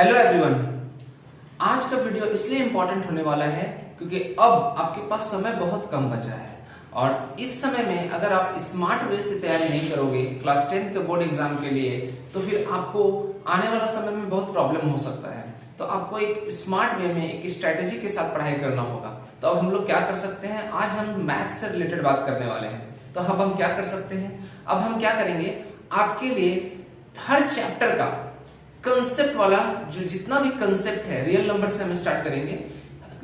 Hello everyone. आज का video इसलिए इंपॉर्टेंट होने वाला है क्योंकि अब आपके पास समय बहुत कम बचा है और इस समय में अगर आप स्मार्ट वे से तैयारी नहीं करोगे क्लास 10th के बोर्ड एग्जाम के लिए तो फिर आपको आने वाला समय में बहुत प्रॉब्लम हो सकता है। तो आपको एक स्मार्ट वे में एक स्ट्रेटेजी के साथ पढ़ाई करना होगा। तो अब हम लोग क्या कर सकते हैं, आज हम मैथ से रिलेटेड बात करने वाले हैं। तो अब हम क्या कर सकते हैं, अब हम क्या करेंगे, आपके लिए हर चैप्टर का कंसेप्ट वाला जो जितना भी कंसेप्ट है, रियल नंबर से हम स्टार्ट करेंगे।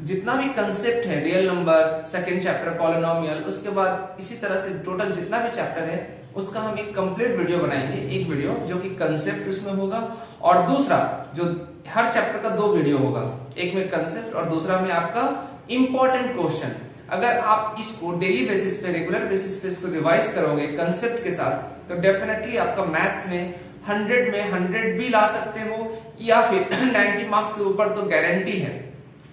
जितना भी कंसेप्ट है, real number, second chapter polynomial, उसके बाद इसी तरह से टोटल जितना भी चैप्टर है उसका हम एक कंप्लीट वीडियो बनाएंगे। एक वीडियो जो कि कंसेप्ट उसमें होगा और दूसरा जो हर चैप्टर का दो वीडियो होगा, एक में कंसेप्ट और दूसरा में आपका इंपॉर्टेंट क्वेश्चन। अगर आप इसको डेली बेसिस पे, रेगुलर बेसिस पे इसको रिवाइज करोगे कंसेप्ट के साथ तो डेफिनेटली आपका मैथ्स में 100 में 100 भी ला सकते हो या फिर 90 मार्क्स से ऊपर तो गारंटी है।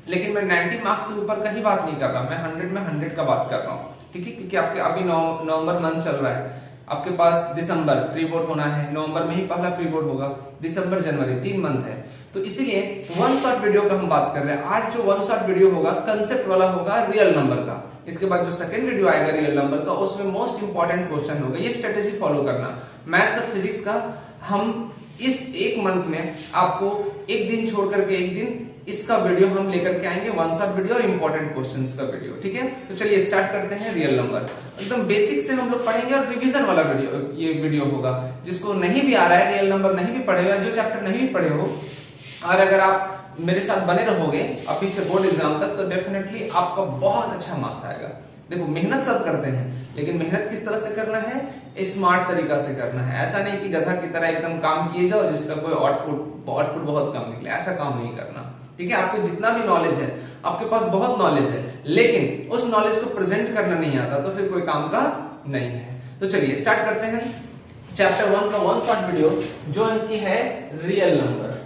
लेकिन मैं 90 मार्क्स से ऊपर का ही बात नहीं कर रहा, मैं 100 में 100 का बात कर रहा हूँ, ठीक है। क्योंकि आपके अभी नवंबर मंथ चल रहा है, आपके पास दिसंबर प्री बोर्ड होना है, नवंबर में ही पहला प्री बोर्ड होगा, दिसंबर जनवरी 3 मंथ है। तो इसीलिए वन शॉट वीडियो का हम बात कर रहे हैं। आज जो वन शॉट वीडियो होगा कंसेप्ट वाला होगा, रियल नंबर का। इसके बाद जो सेकंड वीडियो आएगा रियल नंबर का, उसमें मोस्ट इंपॉर्टेंट क्वेश्चन होगा। ये स्ट्रेटेजी फॉलो करना। मैथ्स और फिजिक्स का हम इस एक मंथ में आपको एक दिन छोड़ करके एक दिन इसका वीडियो हम लेकर के आएंगे, वन शॉट वीडियो और इंपॉर्टेंट क्वेश्चंस का वीडियो, ठीक है। तो चलिए स्टार्ट करते हैं। रियल नंबर एकदम बेसिक से हम लोग पढ़ेंगे और रिवीजन वाला वीडियो ये वीडियो होगा। जिसको नहीं भी आ रहा है, रियल नंबर नहीं भी पढ़े हो, जो चैप्टर नहीं भी पढ़े हो, और अगर आप मेरे साथ बने रहोगे अभी से बोर्ड एग्जाम तक तो डेफिनेटली आपका बहुत अच्छा मार्क्स आएगा। देखो, मेहनत सब करते हैं, लेकिन मेहनत किस तरह से करना है, स्मार्ट तरीका से करना है। ऐसा नहीं कि गधा की तरह एकदम काम किए जाओ जिसका कोई आउटपुट बहुत कम निकले, ऐसा काम नहीं करना, ठीक है। आपको जितना भी नॉलेज है, आपके पास बहुत नॉलेज है, लेकिन उस नॉलेज को प्रेजेंट करना नहीं आता तो फिर कोई काम का नहीं है। तो चलिए स्टार्ट करते हैं चैप्टर 1 का वन शॉट वीडियो जो है कि है रियल नंबर।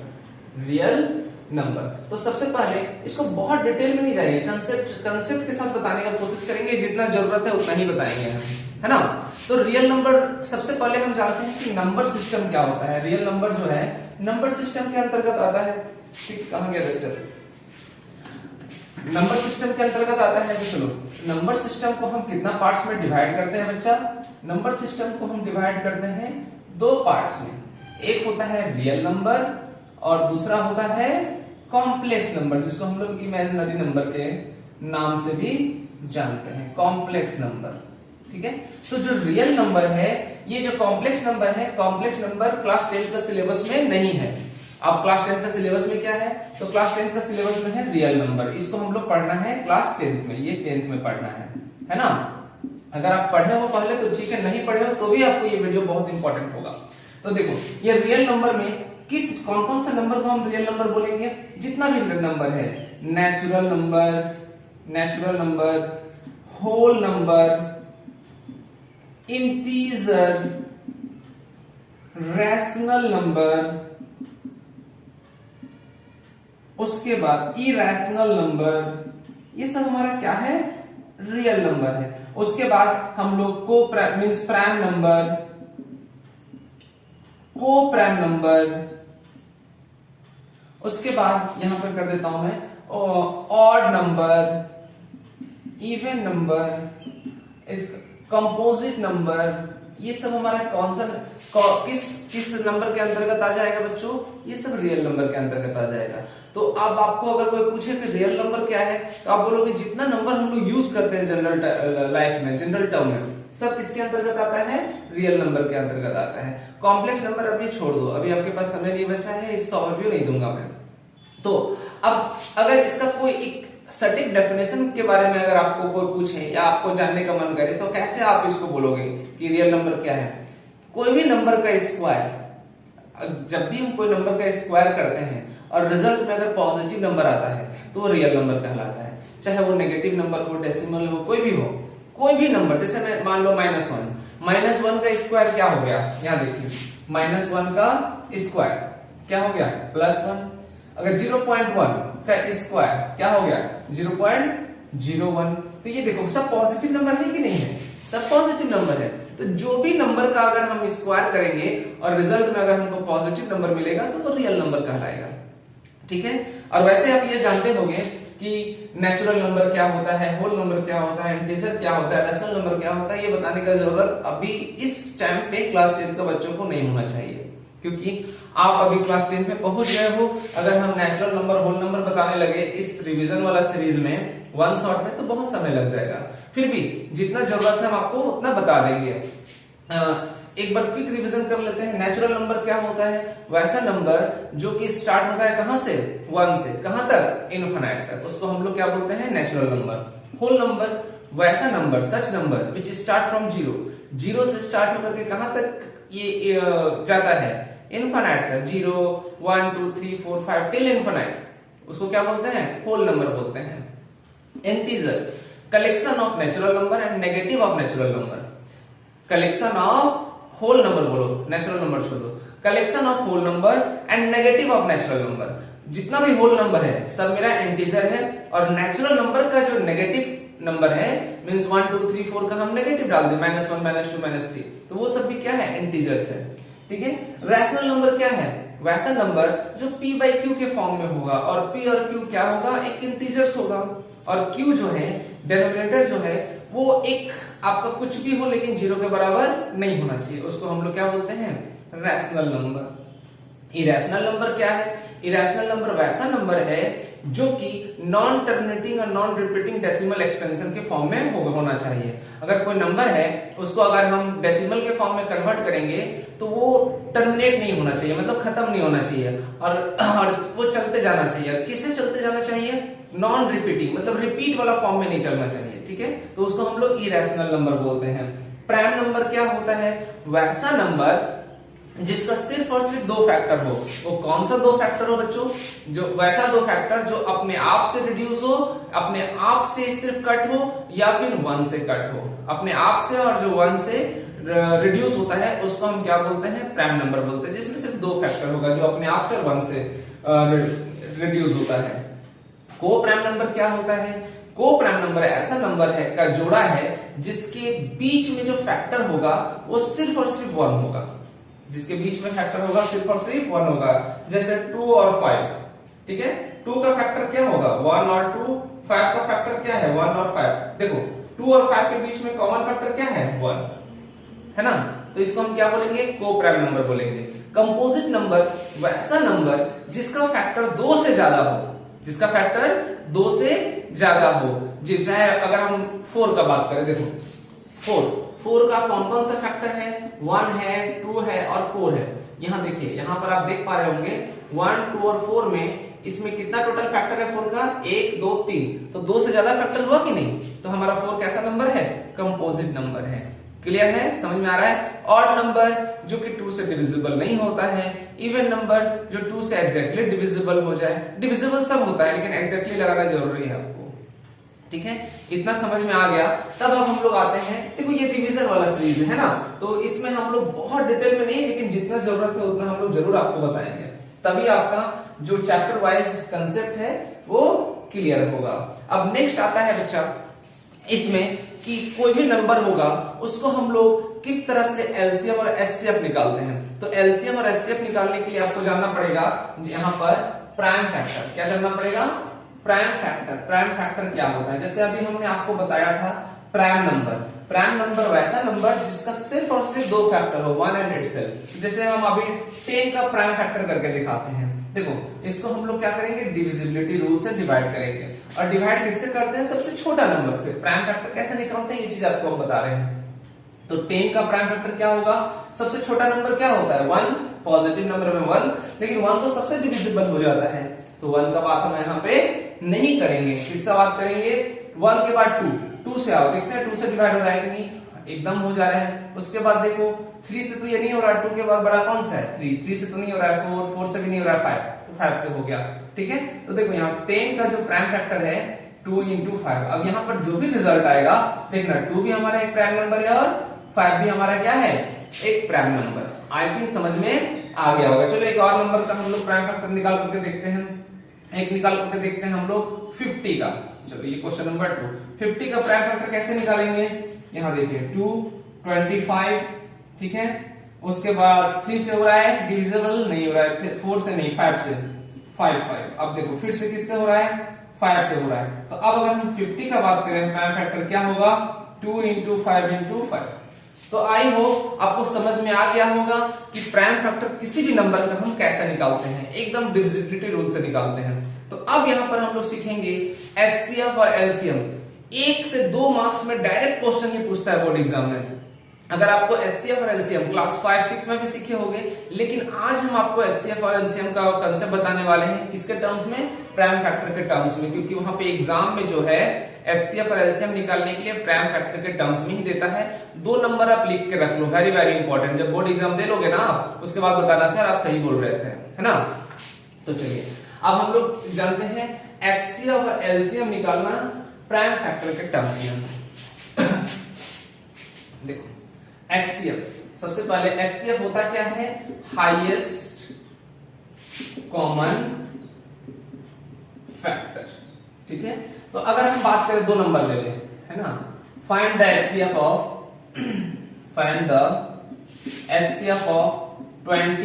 रियल नंबर तो सबसे पहले इसको बहुत डिटेल में नहीं जाएंगे, कंसेप्ट के साथ बताने का कोशिश करेंगे, जितना जरूरत है उतना ही बताएंगे हम, है ना। तो रियल नंबर सबसे पहले हम जानते हैं कि नंबर सिस्टम क्या होता है। रियल नंबर जो है नंबर सिस्टम के अंतर्गत आता है, ठीक। कहां गया रजिस्टर, नंबर सिस्टम के अंतर्गत आता है। तो चलो, नंबर सिस्टम को हम कितना पार्ट्स में डिवाइड करते हैं बच्चा, नंबर सिस्टम को हम डिवाइड करते हैं दो पार्ट्स में। एक होता है रियल नंबर और दूसरा होता है कॉम्प्लेक्स नंबर, जिसको हम लोग इमेजिनरी नंबर के नाम से भी जानते हैं, कॉम्प्लेक्स नंबर, ठीक है। तो जो रियल नंबर है, ये जो कॉम्प्लेक्स नंबर है, कॉम्प्लेक्स नंबर क्लास 10th का सिलेबस में नहीं है। अब क्लास 10th का सिलेबस में क्या है, तो क्लास 10th का सिलेबस में है रियल नंबर। इसको हम लोग पढ़ना है क्लास 10th में, ये 10th में पढ़ना है ना। अगर आप पढ़े हो पहले तो ठीक है, नहीं पढ़े हो तो भी आपको ये वीडियो बहुत इंपॉर्टेंट होगा। तो देखो, ये रियल नंबर में कौन सा नंबर को हम रियल नंबर बोलेंगे, जितना भी नंबर है, natural number, whole number, integer, rational number, उसके बाद इरैशनल नंबर, ये सब हमारा क्या है, रियल नंबर है। उसके बाद हम लोग को प्राइम नंबर, को प्राइम नंबर, उसके बाद यहां पर कर देता हूं मैं odd number, even number, composite number, ये सब हमारा कौन सा किस नंबर के अंतर्गत आ जाएगा बच्चों, ये सब रियल नंबर के अंतर्गत आ जाएगा। तो अब आपको अगर कोई पूछे कि रियल नंबर क्या है तो आप बोलोगे जितना नंबर हम लोग यूज करते हैं जनरल लाइफ में, जनरल टर्म में, सब किसके अंतर्गत आता है, रियल नंबर के अंतर्गत आता है। कॉम्प्लेक्स नंबर अभी छोड़ दो, अभी आपके पास समय नहीं बचा है, इसका ओवरव्यू नहीं दूंगा मैं। तो अब अगर इसका कोई एक सटीक डेफिनेशन के बारे में अगर आपको कोई पूछे या आपको जानने का मन करे तो कैसे आप इसको बोलोगे कि रियल नंबर क्या है। कोई भी नंबर का स्क्वायर, जब भी हम कोई नंबर का स्क्वायर करते हैं और रिजल्ट में अगर पॉजिटिव नंबर आता है तो वो रियल नंबर कहलाता है। चाहे वो नेगेटिव नंबर हो, डेसिमल हो, कोई भी हो, कोई भी नंबर, जैसे मैं मान लो -1 का स्क्वायर क्या हो गया, यहाँ देखिए, -1 का स्क्वायर क्या हो गया, +1। अगर 0.1 का स्क्वायर क्या हो गया, 0.01। तो ये देखो सब पॉजिटिव नंबर है कि नहीं है, सब पॉजिटिव नंबर है। तो जो भी नंबर का अगर हम स्क्वायर करेंगे और रिजल्ट में अगर हमको पॉजिटिव नंबर मिलेगा तो रियल नंबर कहलाएगा। ठीक है। और वैसे आप ये जानते होंगे कि नेचुरल नंबर क्या होता है, होल नंबर क्या होता है, इंटीजर क्या होता है, रैशनल नंबर क्या होता है, ये बताने का जरूरत अभी इस टाइम पे क्लास 10 के बच्चों को नहीं होना चाहिए, क्योंकि आप अभी क्लास 10 में पहुंच गए हो। अगर हम नेचुरल नंबर, होल नंबर बताने लगे इस रिवीजन वाला सीरीज में वन शॉट में, तो बहुत समय लग जाएगा। फिर भी जितना जरूरत है हम आपको उतना बता देंगे। एक बार क्विक रिवीजन कर लेते हैं। नेचुरल नंबर क्या होता है? वैसा नंबर जो कि स्टार्ट होता है कहां से? 1 से कहां तक? इनफिनाइट तक, उसको हम लोग क्या बोलते हैं? Natural number. होल नंबर वैसा number, such number which start from zero, zero से स्टार्ट होकर के कहां तक ये जाता है? इनफिनाइट तक, 0 1 2 3 4 5 टिल इनफिनाइट, उसको क्या बोलते हैं? होल नंबर बोलते हैं। Integer collection of natural number and negative of natural number. Collection of whole number बोलो, नेचुरल नंबर छोड़ो, collection of whole number and negative of natural number. जितना भी होल नंबर है सब मेरा इंटीजर है, और नेचुरल नंबर का जो नेगेटिव नंबर है मींस 1 2 3 4 का हम नेगेटिव डाल दें, -1 -2 -3, तो वो सब भी क्या है? इंटीजर्स है। ठीक है। रैशनल नंबर क्या है? वैसा नंबर जो p/q के फॉर्म में होगा, और p और q क्या होगा? एक इंटीजर्स होगा, और q जो है डिनोमिनेटर जो है वो एक आपका कुछ भी हो लेकिन 0 के बराबर नहीं होना चाहिए, उसको हम लोग क्या बोलते हैं? Rational number. इरेशनल नंबर क्या है? इरेशनल नंबर वैसा नंबर है जो कि नॉन टर्मिनेटिंग और नॉन रिपीटिंग डेसिमल एक्सपेंशन के फॉर्म में होना चाहिए। अगर कोई नंबर है उसको अगर हम डेसिमल के फॉर्म में कन्वर्ट करेंगे तो वो टर्मिनेट नहीं होना चाहिए, मतलब खत्म नहीं होना चाहिए, और वो चलते जाना चाहिए। किससे चलते जाना चाहिए? नॉन रिपीटिंग, मतलब रिपीट वाला फॉर्म में नहीं चलना चाहिए। ठीक है, तो उसको हम लोग इरेशनल नंबर बोलते हैं। प्राइम नंबर क्या होता है? वैसा नंबर जिसका सिर्फ और सिर्फ 2 फैक्टर हो। वो कौन सा 2 फैक्टर हो बच्चों? जो वैसा 2 फैक्टर जो अपने आप से रिड्यूस हो, अपने आप से सिर्फ कट हो, या फिर 1 से कट हो। अपने आप से और जो 1 से रिड्यूस होता है उसको हम क्या बोलते हैं? प्राइम नंबर बोलते हैं, जिसमें सिर्फ 2 फैक्टर होगा, जो अपने आप से और 1 से रिड्यूस होता है। को प्राइम नंबर क्या होता है? को प्राइम नंबर ऐसा नंबर है का जोड़ा है जिसके बीच में जो फैक्टर होगा वो सिर्फ और सिर्फ 1 होगा। जिसके बीच में फैक्टर होगा सिर्फ और सिर्फ 1 होगा। जैसे 2 और 5, ठीक है, 2 का फैक्टर क्या होगा? 1 और 2। 5 का फैक्टर क्या है? 1 और 5। देखो 2 और 5 के बीच में कॉमन फैक्टर क्या है? 1 है ना, तो इसको हम क्या बोलेंगे? को प्राइम नंबर बोलेंगे। कंपोजिट नंबर वैसा नंबर जिसका फैक्टर 2 से ज्यादा हो, जिसका फैक्टर 2 से ज्यादा हो। चाहे अगर हम 4 का बात करें, देखो 4 का कौन कौन सा फैक्टर है? 1 है, 2 है और 4 है। यहाँ देखिए, यहाँ पर आप देख पा रहे होंगे 1 2 और 4 में इसमें कितना टोटल फैक्टर है 4 का? 1 2 3, तो 2 से ज्यादा फैक्टर हुआ कि नहीं? तो हमारा 4 कैसा नंबर है? कंपोजिट नंबर है। क्लियर है? समझ में आ रहा है? ऑड नंबर जो कि 2 से डिविजिबल नहीं होता है, इवन नंबर जो 2 से एग्जैक्टली डिविजिबल हो जाए। डिविजिबल सब होता है लेकिन एग्जैक्टली लगाना जरूरी है आपको। ठीक है, इतना समझ में आ गया। तब अब हम लोग आते हैं, देखो ये रिवीजन वाला सीरीज है ना, तो इसमें हम लोग बहुत डिटेल में नहीं, लेकिन जितना जरूरत है उतना हम लोग जरूर आपको बताएंगे, तभी आपका जो चैप्टर वाइज कंसेप्ट है वो क्लियर होगा। अब नेक्स्ट आता है बच्चा इसमें कि कोई भी नंबर होगा उसको हम लोग किस तरह से एलसीएम और एचसीएफ निकालते हैं। तो एलसीएम और एचसीएफ निकालने के लिए आपको जानना पड़ेगा यहाँ पर प्राइम फैक्टर। क्या जानना पड़ेगा? Prime factor. प्राइम फैक्टर क्या होता है? जैसे अभी हमने आपको बताया था प्राइम नंबर। प्राइम नंबर वैसा नंबर जिसका सिर्फ और सिर्फ 2 फैक्टर हो, 1 एंड इटसेल्फ। जैसे हम अभी 10 का प्राइम फैक्टर करके दिखाते हैं। देखो इसको हम लोग क्या करेंगे? डिविजिबिलिटी रूल से डिवाइड करेंगे, और डिवाइड किससे करते हैं? सबसे छोटा नंबर से। प्राइम फैक्टर कैसे निकालते हैं ये चीज आपको हम बता रहे हैं। तो 10 का प्राइम फैक्टर क्या होगा? सबसे छोटा नंबर क्या होता है? 1। पॉजिटिव नंबर में 1, लेकिन 1 तो सबसे डिविजिबल हो जाता है, तो 1 का बात हम यहाँ पे नहीं करेंगे। किसका बात करेंगे? 1 के बाद 2 से आओ, देखते हैं 2 से डिवाइड हो रहा है कि नहीं, एकदम हो जा रहा है। उसके बाद देखो 3 से तो ये नहीं हो रहा, 2 के बाद बड़ा कौन सा है? 3 से तो नहीं हो रहा है, 4 से भी नहीं हो रहा है, 5 तो 5 से हो गया। ठीक है, तो देखो यहाँ 10 का जो प्राइम फैक्टर है 2 × 5। अब यहाँ पर जो भी रिजल्ट आएगा देखना, 2 भी हमारा एक प्राइम नंबर है और 5 भी हमारा क्या है? एक प्राइम नंबर। आई थिंक समझ में आ गया होगा। चलो एक और नंबर का हम लोग प्राइम फैक्टर निकाल करके देखते हैं। एक निकाल करके देखते हैं हम लोग 50 का। चलो ये क्वेश्चन नंबर 2। 50 का प्राइम फैक्टर कैसे निकालेंगे? यहाँ देखिए 2 25, ठीक है, उसके बाद 3 से हो रहा है, डिविजिबल नहीं हो रहा है, 4 से नहीं, 5 से। 5 5। अब देखो फिर से किससे हो रहा है, 5 से हो रहा है। तो अब अगर हम 50 का बात करें, प्राइम फैक्टर क्या होगा, 2 इंटू 5 इंटू 5। तो आई होप आपको समझ में आ गया होगा कि प्राइम फैक्टर किसी भी नंबर का हम कैसे निकालते हैं, एकदम डिविजिबिलिटी रूल से निकालते हैं। तो अब यहाँ पर हम लोग सीखेंगे एचसीएफ और एलसीएम। 1 से 2 मार्क्स में डायरेक्ट क्वेश्चन ये पूछता है बोर्ड एग्जाम में। अगर आपको एचसीएफ और एलसीएम क्लास 5 6 में भी सीखे होंगे, लेकिन आज हम आपको एचसीएफ और एलसीएम का कांसेप्ट बताने वाले हैं किसके टर्म्स में, प्राइम फैक्टर के टर्म्स में, क्योंकि वहां पे एग्जाम में जो है एचसीएफ और एलसीएम निकालने के लिए प्राइम फैक्टर के टर्म्स में ही देता है। 2 नंबर आप लिख के रख लो, वेरी वेरी इंपॉर्टेंट। जब बोर्ड एग्जाम दे लोगे ना आप, उसके बाद बताना सर आप सही बोल रहे थे, है ना। तो चलिए अब हम लोग जानते हैं एचसीएफ और एलसीएम निकालना प्राइम फैक्टर के टर्म्स में। देखो एचसीएफ, सबसे पहले एचसीएफ होता क्या है, हाईएस्ट कॉमन फैक्टर, ठीक है। तो अगर हम बात करें 2 नंबर ले ले, है ना, find the HCF of 20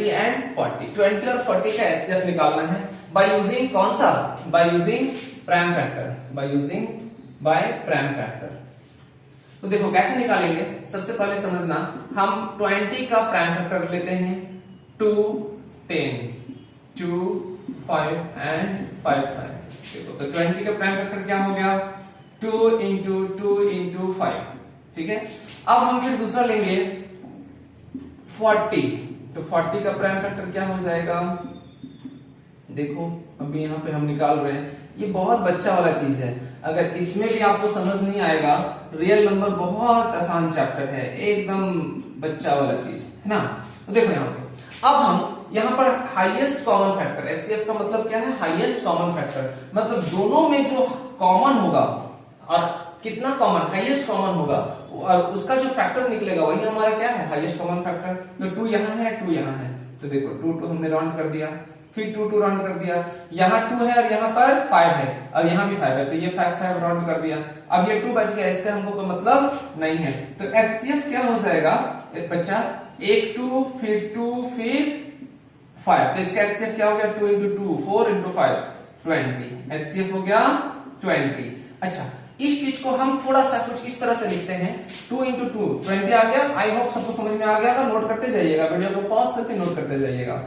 and 40। 20 और 40 का एचसीएफ निकालना है बाय यूजिंग कौन सा, by using prime factor, by prime factor. तो देखो कैसे निकालेंगे, सबसे पहले समझना, हम 20 का प्राइम फैक्टर लेते हैं 2 10 2 5 एंड 5 5। देखो तो 20 का प्राइम फैक्टर क्या हो गया, 2 इंटू 2 इंटू 5, ठीक है। अब हम फिर दूसरा लेंगे 40। तो 40 का प्राइम फैक्टर क्या हो जाएगा, देखो अभी यहाँ पे हम निकाल रहे हैं, ये बहुत बच्चा वाला चीज है। अगर इसमें भी आपको समझ नहीं आएगा, रियल नंबर बहुत आसान चैप्टर है, एकदम बच्चा वाला चीज है ना। तो देखो यहाँ पे अब हम यहाँ पर हाईएस्ट कॉमन फैक्टर, एचसीएफ का मतलब क्या है, हाईएस्ट कॉमन फैक्टर, मतलब दोनों में जो कॉमन होगा और कितना कॉमन, हाईएस्ट कॉमन होगा और उसका जो फैक्टर निकलेगा वही हमारा क्या है, हाईएस्ट कॉमन फैक्टर। तो 2 यहाँ है, 2 यहाँ है, तो देखो 2 2 हमने राउंड कर दिया, फिर 2 2 राउंड कर दिया, यहाँ 2 है और यहाँ पर 5 है और यहाँ भी 5 है, तो ये 5 5 राउंड कर दिया। अब ये 2 बच गया, इसका हमको कोई मतलब नहीं है। तो एचसीएफ क्या हो जाएगा बच्चा, 1 2 फिर 2 फिर 5, तो इसका एचसीएफ क्या हो गया, 2 इंटू 2 4 इंटू 5 20, एचसीएफ हो गया 20। अच्छा इस चीज को हम थोड़ा सा कुछ इस तरह से लिखते हैं, 2 इंटू 2 20 आ गया। आई होप सबको समझ में आ गया होगा, नोट करते जाइएगा, वीडियो को पॉज करके नोट करते जाइएगा।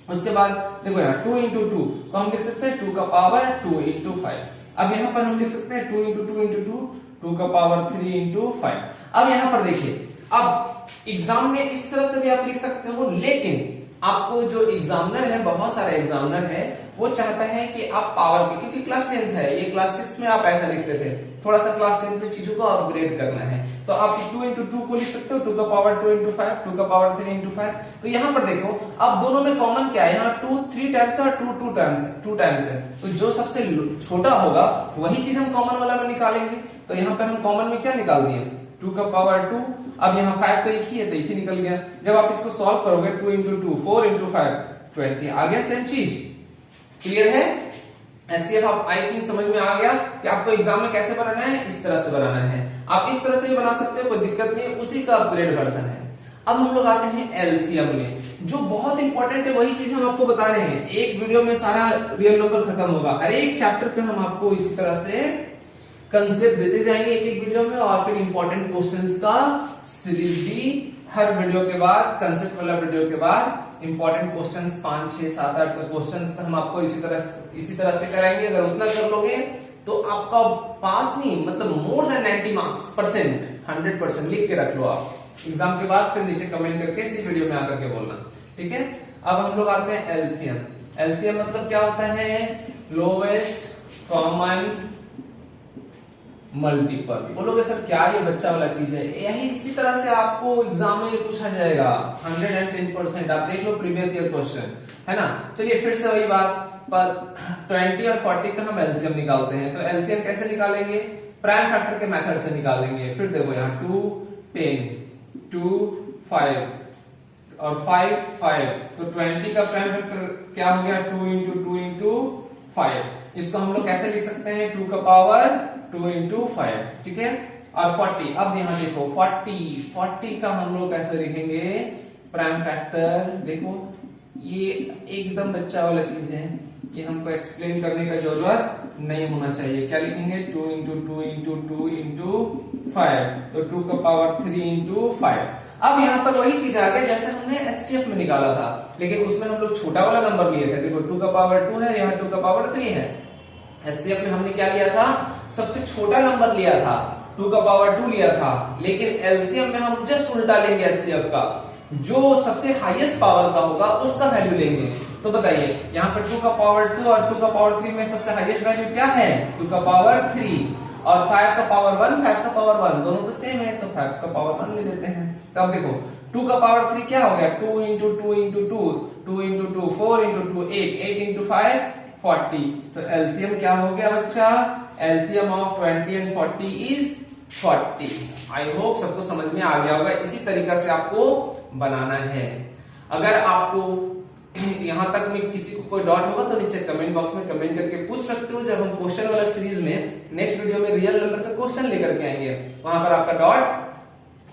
उसके बाद देखो यहाँ 2 इंटू 2 को हम लिख सकते हैं 2 का पावर 2 इंटू 5। अब यहाँ पर हम लिख सकते हैं 2 इंटू 2 इंटू 2 2 का पावर 3 इंटू 5। अब यहाँ पर देखिए, अब एग्जाम में इस तरह से भी आप लिख सकते हो, लेकिन आपको जो एग्जामिनर है, बहुत सारे एग्जामिनर है, वो चाहता है कि आप पावर के, क्योंकि क्लास 10th है, ये क्लास 6 में आप ऐसा लिखते थे, थोड़ा सा क्लास 10th में चीजों को अपग्रेड करना है, तो आप 2 इंटू 2 को लिख सकते हो 2 का पावर 2 इंटू 5, 2 का पावर 3 इंटू 5। तो यहाँ पर देखो अब दोनों में कॉमन क्या है, यहाँ 2 3 टाइम्स है और 2 टाइम्स है, तो जो सबसे छोटा होगा वही चीज हम कॉमन वाला में निकालेंगे। तो यहाँ पर हम कॉमन में क्या निकाल दिए, 2 का पावर 2, अब यहाँ 5 तो एक ही है, तो एक ही निकल गया। जब आप इसको सॉल्व करोगे 2 इंटू 2 4 इंटू 5 20 आ गया, सेम चीज। क्लियर है, एचसीएफ आप आई थिंक समझ में आ गया कि आपको एग्जाम में कैसे बनाना है, इस तरह से बनाना है। आप इस तरह से भी बना सकते हो, कोई दिक्कत नहीं, उसी का अपग्रेड वर्जन है। अब हम लोग आते हैं एलसीएम में, जो बहुत इंपॉर्टेंट है, वही चीज हम आपको बता रहे हैं। एक वीडियो में सारा रियल नंबर खत्म होगा, हर एक चैप्टर पे हम आपको इसी तरह से कंसेप्ट देते जाएंगे एक एक वीडियो में, और फिर इंपॉर्टेंट क्वेश्चंस का सीरीज भी हर वीडियो के बाद, कंसेप्ट वाला वीडियो के बाद इंपॉर्टेंट क्वेश्चंस 5 6 7 8 क्वेश्चंस हम आपको इसी तरह से कराएंगे। अगर उतना कर लोगे तो आपका पास नहीं, मतलब मोर देन 90 मार्क्स परसेंट, 100% लिख के रख लो आप एग्जाम के बाद, फिर नीचे कमेंट करके इसी वीडियो में आकर के बोलना, ठीक है। अब हम लोग आते हैं एलसीएम। एलसीएम मतलब क्या होता है, लोवेस्ट कॉमन मल्टीपल। बोलोगे सर क्या ये बच्चा वाला चीज है, यही इसी तरह से आपको एग्जाम में पूछा जाएगा 110%। आप देख लो प्रीवियस ईयर क्वेश्चन, है ना। चलिए फिर से वही बात, पर 20 और 40 का हम एलसीएम निकालते हैं। तो एलसीएम कैसे निकालेंगे, प्राइम फैक्टर के मेथड से निकालेंगे। फिर देखो यहाँ 2 10 2 5 और 5 5, तो 20 का प्राइम फैक्टर क्या हो गया, 2 इंटू 2 इंटू 5। इसको हम लोग कैसे लिख सकते हैं, 2 का पावर 2 इंटू 5, ठीक है। और 40, अब यहाँ देखो 40 का हम लोग कैसे लिखेंगे, प्राइम फैक्टर। देखो ये एकदम बच्चा वाला चीज है, ये हमको एक्सप्लेन करने का जरूरत नहीं होना चाहिए। क्या लिखेंगे 2 इंटू 2 इंटू 2 इंटू 5, तो 2 का पावर 3 इंटू 5। अब यहाँ पर वही चीज आ गया जैसे हमने HCF में निकाला था, लेकिन उसमें हम लोग छोटा वाला नंबर लिए थे। देखो 2 का पावर 2 है, यहाँ 2 का पावर 3 है। HCF में हमने क्या लिया था, सबसे छोटा नंबर लिया था, 2 का पावर 2 लिया था। लेकिन LCM में हम जस्ट उल्टा लेंगे, HCF का जो सबसे हाईएस्ट पावर का होगा उसका वैल्यू लेंगे। तो बताइए यहाँ पर 2 का पावर 2 और 2 का पावर 3 में सबसे हाईएस्ट वैल्यू क्या है, 2 का पावर 3, और 5 का पावर 1, 5 का पावर 1 दोनों तो सेम है, तो 5 का पावर 1 ले लेते हैं। तो अब देखो 2 का पावर 3 क्या हो गया, 2 into 2 into 2, 2 into 2 4 into 2 8, 8 into 5 40। तो एलसीएम क्या हो गया बच्चा, LCM of 20 and 40 is 40। I hope सबको समझ में आ गया होगा। इसी तरीका से आपको बनाना है। अगर आपको यहां तक में किसी को कोई डाउट होगा तो नीचे कमेंट बॉक्स में कमेंट करके पूछ सकते हो। जब हम क्वेश्चन वाला सीरीज में नेक्स्ट वीडियो में रियल नंबर का क्वेश्चन लेकर के आएंगे, वहां पर आपका डाउट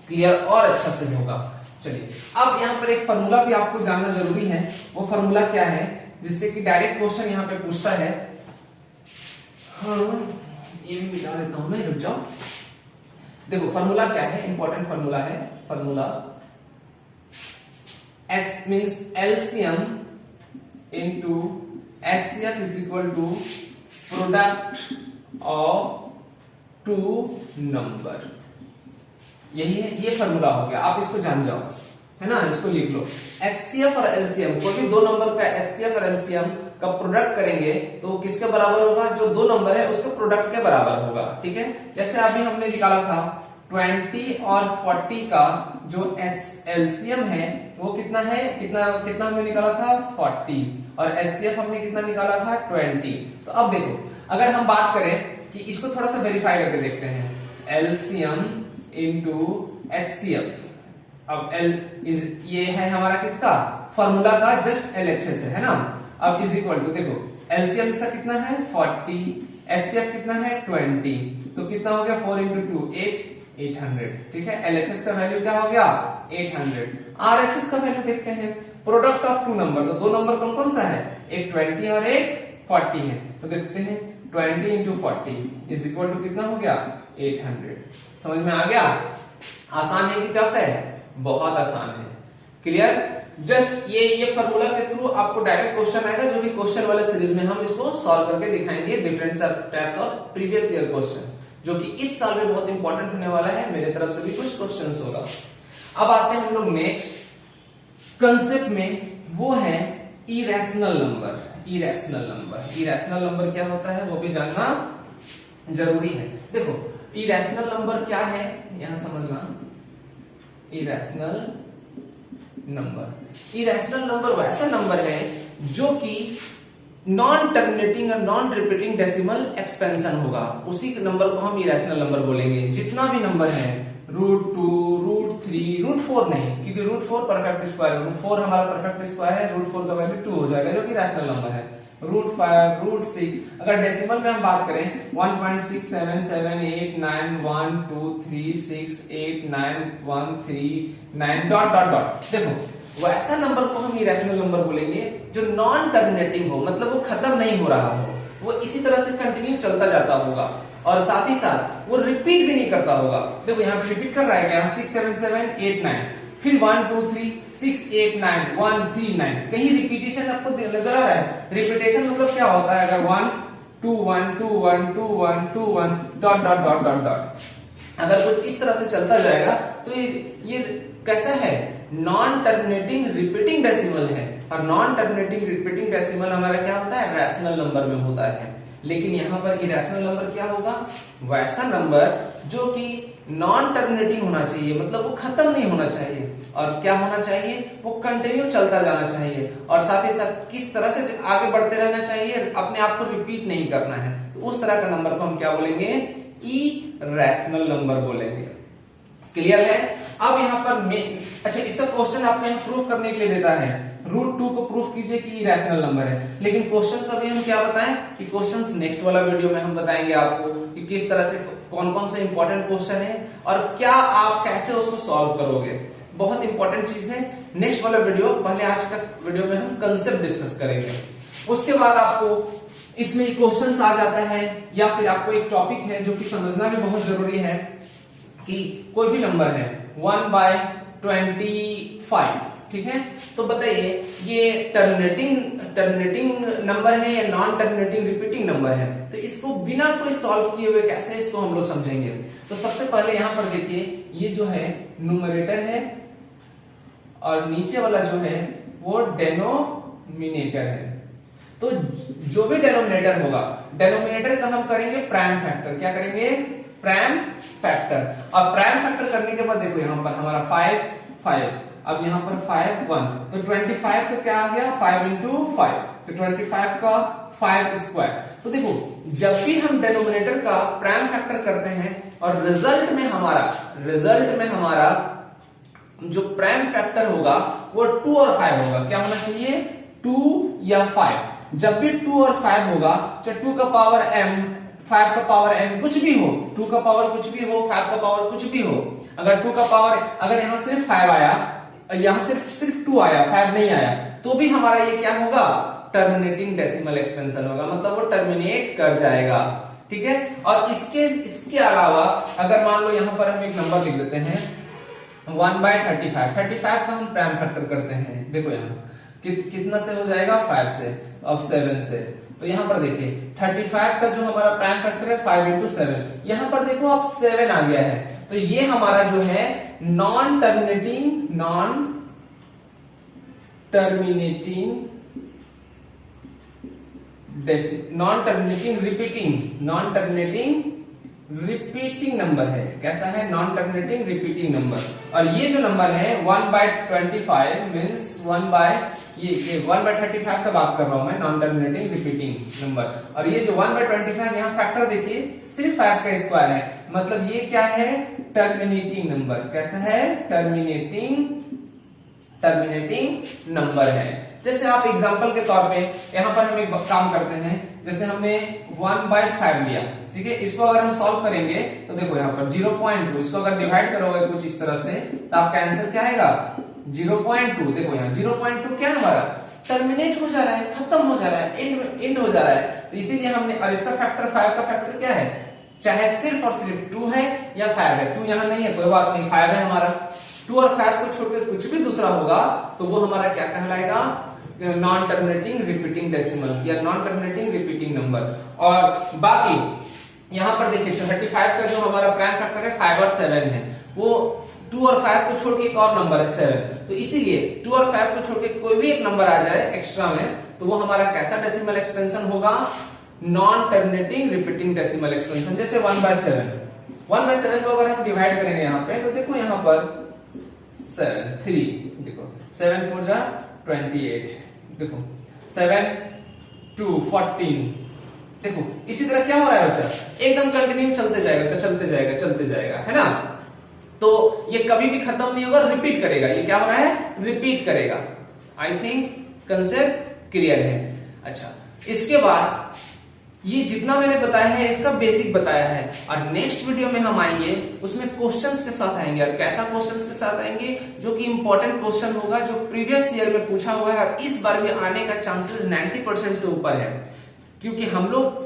क्लियर और अच्छा से होगा। चलिए अब यहाँ पर एक फॉर्मूला भी आपको जानना जरूरी है। वो फॉर्मूला क्या है जिससे कि डायरेक्ट क्वेश्चन यहाँ पे पूछता है। हाँ ये भी मिटा देता हूं मैं, रुक जाओ। देखो फॉर्मूला क्या है, इंपॉर्टेंट फॉर्मूला है। Formula X means LCM into HCF is equal to product of two number। यही है, ये फॉर्मूला हो गया, आप इसको जान जाओ, है ना। इसको लिख लो, HCF और LCM, कोई भी दो नंबर का HCF और LCM का प्रोडक्ट करेंगे तो किसके बराबर होगा, जो दो नंबर है उसके प्रोडक्ट के बराबर होगा। ठीक है, जैसे अभी हमने निकाला था 20 और 40 का जो LCM है वो कितना है, कितना हमने निकाला था 40, और HCF हमने कितना निकाला था 20। तो अब देखो अगर हम बात करें कि इसको थोड़ा सा वेरीफाई करके देखते हैं, LCM into HCF। अब ये है हमारा किसका, फॉर्मूला का जस्ट LHS है ना। अब इज इक्वल टू, देखो LCM इसका कितना है 40, HCF कितना है 20, तो कितना हो गया 4 into 2 8, 800। ठीक है, LHS का वैल्यू क्या हो गया 800। RHS का वैल्यू देखते हैं, प्रोडक्ट ऑफ टू नंबर, तो दो नंबर कौन कौन सा है, एक 20 और एक 40 है। तो देखते हैं 20 into 40 इज इक्वल टू कितना हो गया 800। समझ में आ गया, आसान है कि टफ है, बहुत आसान है। क्लियर, जस्ट ये फॉर्मूला के थ्रू आपको डायरेक्ट क्वेश्चन आएगा, जो भी क्वेश्चन वाले सीरीज में हम इसको सॉल्व करके दिखाएंगे, different types of previous year question, जो कि इस साल में बहुत इंपॉर्टेंट होने वाला है। मेरे तरफ से भी कुछ क्वेश्चंस होगा। अब आते हैं हम लोग नेक्स्ट कंसेप्ट में, वो है इरेशनल नंबर। इरेशनल नंबर क्या होता है वो भी जानना जरूरी है। देखो इरेशनल नंबर क्या है यहां समझना। इरेशनल नंबर वैसा नंबर है जो कि नॉन टर्मिनेटिंग और नॉन रिपीटिंग डेसिमल एक्सपेंशन होगा, उसी नंबर को हम इरेशनल नंबर बोलेंगे। जितना भी नंबर है √2, √3, √4 नहीं, क्योंकि √4 परफेक्ट स्क्वायर है, √4 हमारा परफेक्ट स्क्वायर है, √4 का वैल्यू 2 हो जाएगा जो कि रैशनल नंबर है। √5, √6, अगर डेसिमल में हम बात करें 1.677891 1 2 3 6 8 9 1 3 9 डॉट डॉट डॉट। देखो वैसा नंबर को हम इरेशनल नंबर बोलेंगे जो नॉन टर्मिनेटिंग हो, मतलब वो खत्म नहीं हो रहा हो, वो इसी तरह से कंटिन्यू चलता जाता होगा, और साथ ही साथ वो रिपीट भी नहीं करता होगा। देखो यहाँ पे रिपीट कर रहा है क्या, 6 7 7 8 9, फिर 1 2 3 6 8 9 1 3 9, कहीं रिपीटेशन आपको नजर आ रहा है। रिपीटेशन मतलब क्या होता है, अगर 1 2 1 2 1 2 1 2 1 dot dot dot dot dot, अगर कुछ इस तरह से चलता जाएगा तो ये कैसा है, नॉन टर्मिनेटिंग रिपीटिंग डेसिमल है। और नॉन टर्मिनेटिंग रिपीटिंग डेसिमल हमारा क्या होता है, रैशनल नंबर में होता है। लेकिन यहाँ पर इरेशनल नंबर क्या होगा, वैसा नंबर जो कि नॉन टर्मिनेटिंग होना चाहिए, मतलब वो खत्म नहीं होना चाहिए, और क्या होना चाहिए, वो कंटिन्यू चलता जाना चाहिए, और साथ ही साथ किस तरह से आगे बढ़ते रहना चाहिए, अपने आप को रिपीट नहीं करना है। तो उस तरह का नंबर को हम क्या बोलेंगे, इरेशनल नंबर बोलेंगे। क्लियर है। अब यहाँ पर अच्छा इसका क्वेश्चन आपको प्रूफ करने के लिए देता है, √2 को प्रूफ कीजिए कि इरेशनल नंबर है। लेकिन क्वेश्चंस अभी हम क्या बताएं कि क्वेश्चंस नेक्स्ट वाला वीडियो में हम बताएंगे आपको कि किस तरह से कौन कौन से इंपॉर्टेंट क्वेश्चन है और क्या आप कैसे उसको सॉल्व करोगे। बहुत इंपॉर्टेंट चीज है, नेक्स्ट वाला वीडियो। पहले आज का वीडियो में हम कंसेप्ट डिस्कस करेंगे। उसके बाद आपको इसमें क्वेश्चंस आ जाता है, या फिर आपको एक टॉपिक है जो कि समझना भी बहुत जरूरी है कि कोई भी नंबर है 1/25, ठीक है, तो बताइए ये टर्मिनेटिंग नंबर है या नॉन टर्मिनेटिंग रिपीटिंग नंबर है। तो इसको बिना कोई सॉल्व किए हुए कैसे इसको हम लोग समझेंगे। तो सबसे पहले यहां पर देखिए, ये जो है न्यूमरेटर है और नीचे वाला जो है वो डेनोमिनेटर है। तो जो भी डेनोमिनेटर होगा, डेनोमिनेटर का हम करेंगे प्राइम फैक्टर। क्या करेंगे? Prime factor. और प्राइम फैक्टर करने के बाद देखो यहां पर हमारा 5, अब यहां पर 5 1, तो 25 का क्या आ गया 5 into 5, तो 25 का 5 स्क्वायर। तो देखो जब भी हम डेनोमिनेटर का प्राइम फैक्टर करते हैं और रिजल्ट में हमारा जो प्राइम फैक्टर होगा वो 2 और 5 होगा। क्या होना चाहिए? 2 या 5। जब भी 2 और 5 होगा, चाहे 2 का पावर m, 5 का पावर n, कुछ भी हो, 2 का पावर कुछ भी हो, 5 का पावर कुछ भी हो, अगर 2 का पावर, अगर यहां सिर्फ 5 आया, यहां सिर्फ 2 आया, 5 नहीं आया, तो भी हमारा ये क्या होगा? टर्मिनेटिंग डेसिमल एक्सपेंशन होगा, मतलब वो टर्मिनेट कर जाएगा, ठीक है। और इसके अलावा अगर मान लो यहां पर हम एक नंबर लिख देते हैं 1/35, 35 का हम प्राइम फैक्टर करते हैं। देखो यहाँ कितना से हो जाएगा? 5 से, अब 7 से। तो यहां पर देखिए 35 का जो हमारा प्राइम फैक्टर है 5 into 7, यहां पर देखो अब 7 आ गया है। तो ये हमारा जो है नॉन टर्मिनेटिंग रिपीटिंग नंबर है। कैसा है? Non terminating repeating number. और ये जो नंबर है 1/25 मींस 1/35 का बात कर रहा हूं मैं, नॉन टर्मिनेटिंग रिपीटिंग नंबर। और ये जो 1/25 यहाँ फैक्टर देखिए सिर्फ 5 का स्क्वायर है, मतलब ये क्या है? Terminating number. कैसा है? टर्मिनेटिंग नंबर है। जैसे आप एग्जांपल के तौर पे यहां पर हम एक काम करते हैं, जैसे हमने 1/5 लिया, ठीक है, इसको अगर हम सॉल्व करेंगे तो देखो यहाँ पर 0.2, इसको अगर डिवाइड करोगे कुछ इस तरह से तो आपका आंसर क्या आएगा? 0.2। देखो यहाँ 0.2 क्या हमारा टर्मिनेट हो जा रहा है, खत्म हो जा रहा है, एंड हो जा रहा है। तो इसीलिए हमने, और इसका फैक्टर 5 का फैक्टर क्या है? चाहे सिर्फ और सिर्फ 2 है या 5 है, 2 यहाँ नहीं है कोई बात नहीं, 5 है हमारा। 2 और 5 को छोड़कर कुछ भी दूसरा होगा तो वो हमारा क्या कहलाएगा? नॉन टर्मिनेटिंग रिपीटिंग डेसिमल या नॉन टर्मिनेटिंग रिपीटिंग नंबर। और बाकी यहां पर देखिए 35 का जो हमारा प्राइम फैक्टर है 5 और 7 है, वो 2 और 5 को छोड़ के एक और नंबर है 7। तो इसीलिए 2 और 5 को छोड़ के कोई भी एक नंबर आ जाए एक्स्ट्रा में तो वो हमारा कैसा डेसिमल एक्सपेंशन होगा? Non terminating repeating decimal expansion. जैसे 1/7 को अगर हम डिवाइड करेंगे यहाँ पे तो देखो यहाँ पर 7 3, देखो 7 4 जा 28, देखो 7 2 14। देखो इसी तरह क्या हो रहा है बच्चा? एकदम कंटिन्यू चलते जाएगा, है ना। तो ये कभी भी खत्म नहीं होगा, रिपीट करेगा। ये क्या हो रहा है? रिपीट करेगा। आई थिंक कंसेप्ट क्लियर है। अच्छा, इसके बाद ये जितना मैंने बताया है इसका बेसिक बताया है, और नेक्स्ट वीडियो में हम आएंगे उसमें क्वेश्चंस के साथ आएंगे। और कैसा क्वेश्चंस के साथ आएंगे? जो कि इंपॉर्टेंट क्वेश्चन होगा, जो प्रीवियस ईयर में पूछा हुआ है और इस बार भी आने का चांसेस 90% से ऊपर है। क्योंकि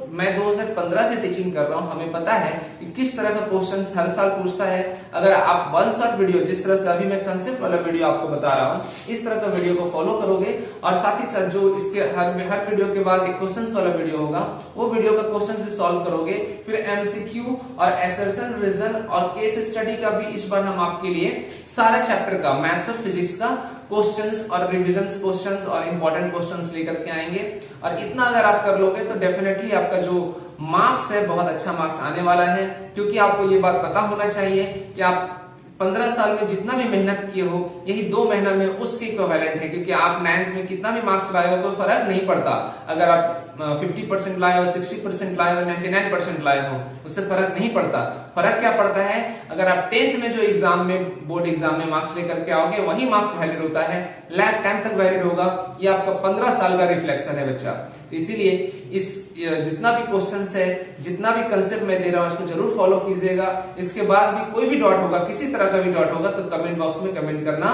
मैं 2015 से टीचिंग कर रहा हूं, हमें पता है कि किस तरह का क्वेश्चन हर साल पूछता है। अगर आप वन शॉट वीडियो, जिस तरह से अभी मैं कंसेप्ट वाला वीडियो आपको बता रहा हूं, इस तरह का वीडियो को फॉलो करोगे और साथ ही साथ जो इसके हर वीडियो के बाद एक क्वेश्चंस वाला वीडियो होगा, वो वीडियो का क्वेश्चन भी सॉल्व करोगे, फिर एमसीक्यू और असर्शन, रिविजन और केस स्टडी का भी इस बार हम आपके लिए सारे चैप्टर का, मैथ्स और फिजिक्स का क्वेश्चंस और रिविजन्स क्वेश्चंस और इंपॉर्टेंट क्वेश्चंस लेकर के आएंगे। और इतना अगर आप कर लोगे तो डेफिनेटली आपका जो मार्क्स है बहुत अच्छा मार्क्स आने वाला है। क्योंकि आपको ये बात पता होना चाहिए कि आप 15 साल में जितना भी मेहनत किए हो, यही 2 महीना में उसके इक्विवेलेंट है। क्योंकि आप 9th में कितना भी मार्क्स लाए हो कोई फर्क नहीं पड़ता। अगर आप 50% लाए हो, 60% लाए हो, 99% लाए हो, उससे फर्क नहीं पड़ता। फर्क क्या पड़ता है? अगर आप 10th में जो एग्जाम में, बोर्ड एग्जाम में मार्क्स लेकर के आओगे, वही मार्क्स वैलिड होता है, लाइफ टाइम तक वैलिड होगा। ये आपका 15 साल का रिफ्लेक्शन है बच्चा। तो इसीलिए इस जितना भी क्वेश्चंस है, जितना भी कंसेप्ट मैं दे रहा हूं, इसको जरूर फॉलो कीजिएगा। इसके बाद भी कोई भी डाउट होगा, किसी तरह का भी डाउट होगा, तो कमेंट बॉक्स में कमेंट करना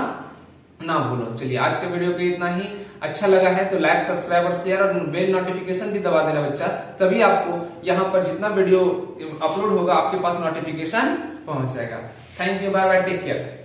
ना भूलो। चलिए आज के वीडियो के इतना ही। अच्छा लगा है तो लाइक, सब्सक्राइब और शेयर और बेल नोटिफिकेशन भी दबा देना बच्चा, तभी आपको यहाँ पर जितना वीडियो अपलोड होगा आपके पास नोटिफिकेशन पहुंच जाएगा। Thank you, bye bye, take care.